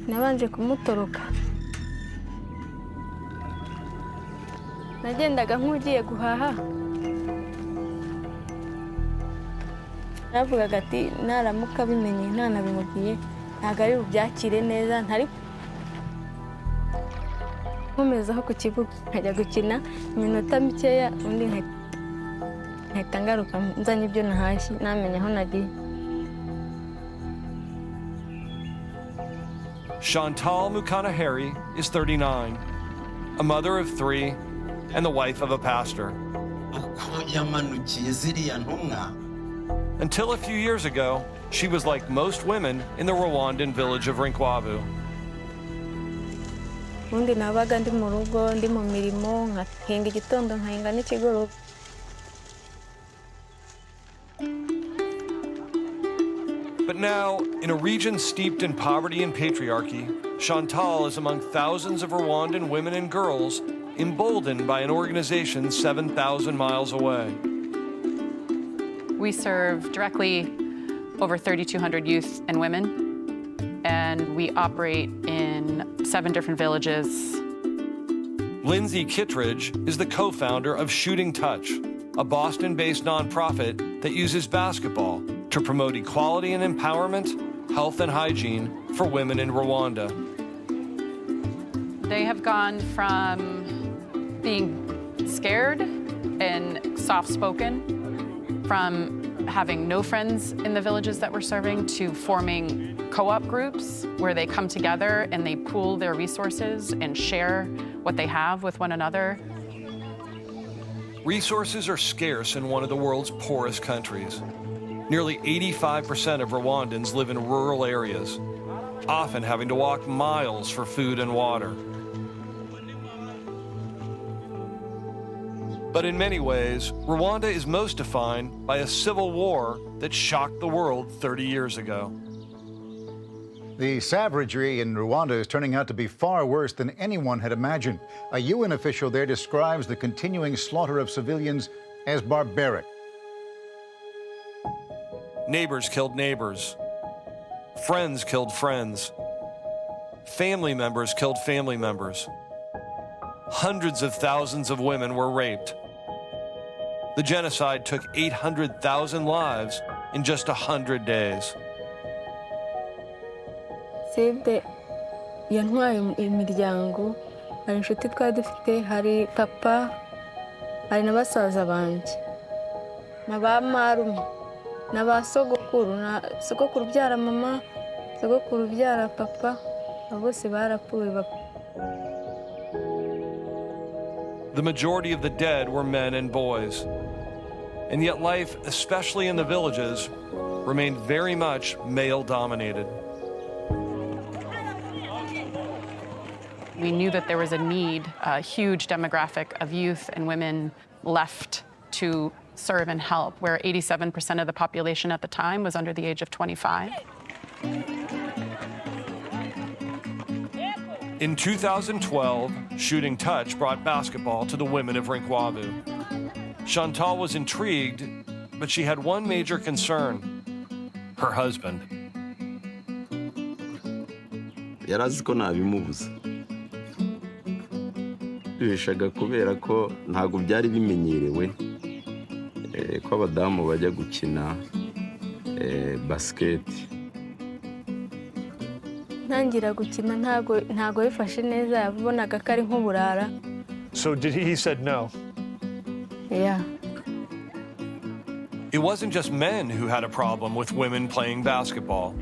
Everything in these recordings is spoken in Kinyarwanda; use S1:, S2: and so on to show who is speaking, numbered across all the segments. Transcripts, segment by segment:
S1: nabanje kumutoroka. Nagendaga nk'ugiye guhaha. Navugaga ati naramuka bimenye ntanabimubwiye ntabwo ari bubyakire neza, ntari nkomezaho ku kibuga nkajya gukina iminota mikeya undi nkahita ngaruka nzanye ibyo nahashye namenya aho nagiye.
S2: Chantal Mukanahari is 39, a mother of 3, and the wife of a pastor. Until a few years ago, she was like most women in the Rwandan village of Rinkwavu.
S1: Undi nabaga ndi mu rugo, ndi mu mirimo, nkahinga igitondo nkahinga n'ikigoroba.
S2: But now, in a region steeped in poverty and patriarchy, Chantal is among thousands of Rwandan women and girls emboldened by an organization 7,000 miles away.
S3: We serve directly over 3,200 youth and women, and we operate in 7 different villages.
S2: Lindsay Kittredge is the co-founder of Shooting Touch, a Boston-based nonprofit that uses basketball to promote equality and empowerment, health and hygiene for women in Rwanda.
S3: They have gone from being scared and soft-spoken, from having no friends in the villages that we're serving, to forming co-op groups where they come together and they pool their resources and share what they have with one another.
S2: Resources are scarce in one of the world's poorest countries. Nearly 85% of Rwandans live in rural areas, often having to walk miles for food and water. But in many ways, Rwanda is most defined by a civil war that shocked the world 30 years ago.
S4: The savagery in Rwanda is turning out to be far worse than anyone had imagined. A UN official there describes the continuing slaughter of civilians as barbaric.
S2: Neighbors killed neighbors. Friends killed friends. Family members killed family members. Hundreds of thousands of women were raped. The genocide took 800,000 lives in just 100 days.
S1: Sibde yantwaye imiryango, hari inshuti twari dufite, hari papa, hari n'abasaza banje, n'abamarume, n'abasogokuru, sogokuru byara mama, sogokuru byara papa, bose barapfuye.
S2: The majority of the dead were men and boys. And yet life, especially in the villages, remained very much male-dominated.
S3: We knew that there was a need, a huge demographic of youth and women left to serve and help, where 87% of the population at the time was under the age of 25.
S2: In 2012, Shooting Touch brought basketball to the women of Rinkwavu. Chantal was intrigued, but she had one major concern: her husband.
S5: Yarazi ko nabimubuza. Duhishaga kubera ko ntago byari bimenyerewe ko abadamu bajya gukina basket.
S1: Ntangira gukina ntago bifashe neza, yabonaga ko ari nk'uburara.
S2: So he said no?
S1: Yeah.
S2: It wasn't just men who had a problem with women playing basketball.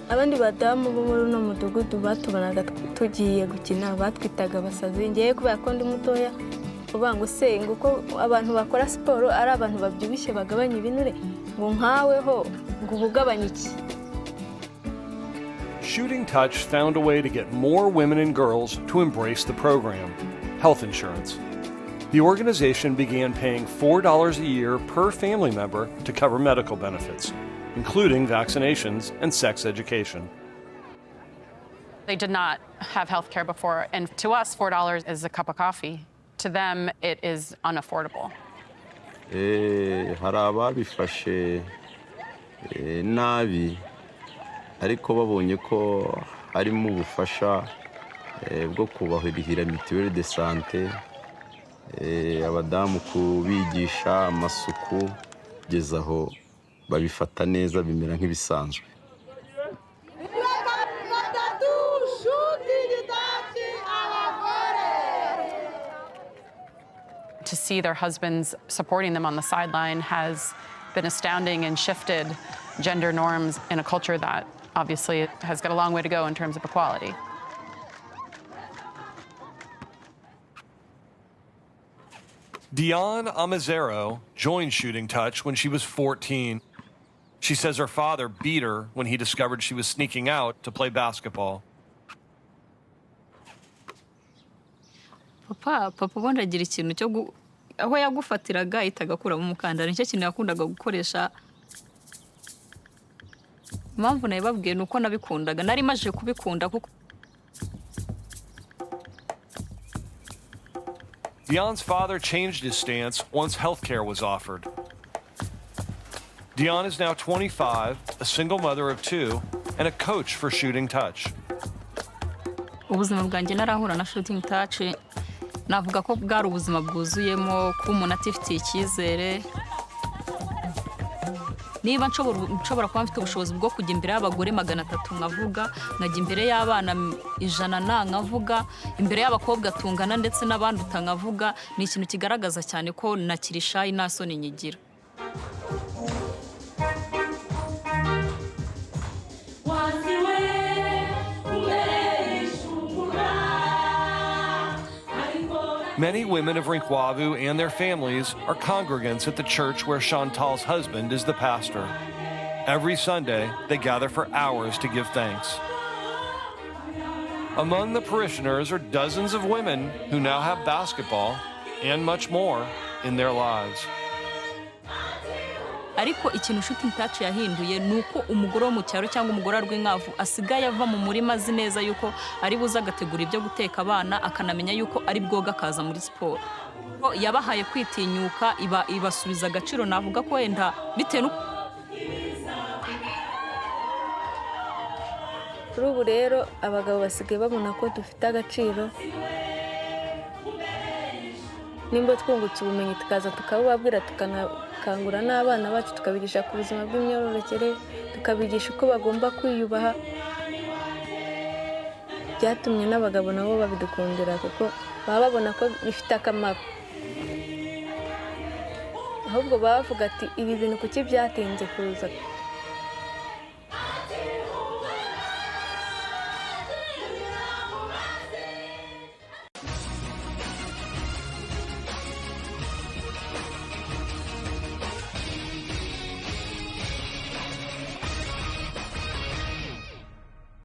S1: Abandi badamu bo muri uno mudugudu batubonaga tugiye gukina, batwitaga abasazi. Ngiye kubera ko ndi mutoya, uvuga ngo se nguko abantu bakora siporo ari abantu babyibushye bagabanya ibinure, ngo nkaweho ngo ubugabanya iki?
S2: Shooting Touch found a way to get more women and girls to embrace the program: health insurance. The organization began paying $4 a year per family member to cover medical benefits, including vaccinations and sex education.
S3: They did not have health care before, and to us, $4 is a cup of coffee. To them, it is unaffordable.
S5: Hari ababifashe nabi ariko babonye ko harimo ubufasha bwo kubahirira mituweli de sante, abadamu kubigisha amasuku, kugeza aho babifata neza bimera nk'ibisanzwe.
S3: To see their husbands supporting them on the sideline has been astounding and shifted gender norms in a culture that obviously has got a long way to go in terms of equality.
S2: Dion Amazero joined Shooting Touch when she was 14. She says her father beat her when he discovered she was sneaking out to play basketball.
S6: Papa ubundi agira ikintu cyo aho yagufatiraga ahita agakuramo umukandara, nicyo kintu yakundaga gukoresha. Impamvu nabibabwiye ni uko nabikundaga, nari maje kubikunda kuko
S2: Dion's father changed his stance once healthcare was offered. Dion is now 25, a single mother of 2, and a coach for Shooting Touch.
S6: ubuzima bwanjye narahura na Shooting Touch, navuga ko bwari ubuzima bwuzuyemo kuba umuntu atifitiye icyizere. Niba nshobora kuba mfite ubushobozi bwo kujya imbere y'abagore 300 nkavuga, nkajya imbere y'abana 100 nkavuga, imbere y'abakobwa tungana ndetse n'abandi utankavuga, ni ikintu kigaragaza cyane ko nakirishayi nta soni nyigira.
S2: Many women of Rinkwavu and their families are congregants at the church where Chantal's husband is the pastor. Every Sunday, they gather for hours to give thanks. Among the parishioners are dozens of women who now have basketball and much more in their lives.
S6: Ariko ikintu Shooting Touch yahinduye nuko umugore wo mu cyaro cyangwa umugore arw'inkavu asigaye ava mu murima azi neza yuko ari buza agategura ibyo guteka abana, akanamenya yuko ari bwoga akaza muri siporo. Yabahaye kwitinyuka, ibasubiza agaciro, navuga ko wenda bitewe no
S1: kuri ubu rero abagabo basigaye babona ko dufite agaciro, nimba twungutse ubumenyi tukaza tukababwira, tukanakangura n'abana bacu, tukabigisha ku buzima bw'imyororokere, tukabigisha uko bagomba kwiyubaha. Byatumye n'abagabo nabo babidukundira kuko baba babona ko bifite akamaro, ahubwo bavuga ati ibi bintu kuki byatinze kuza.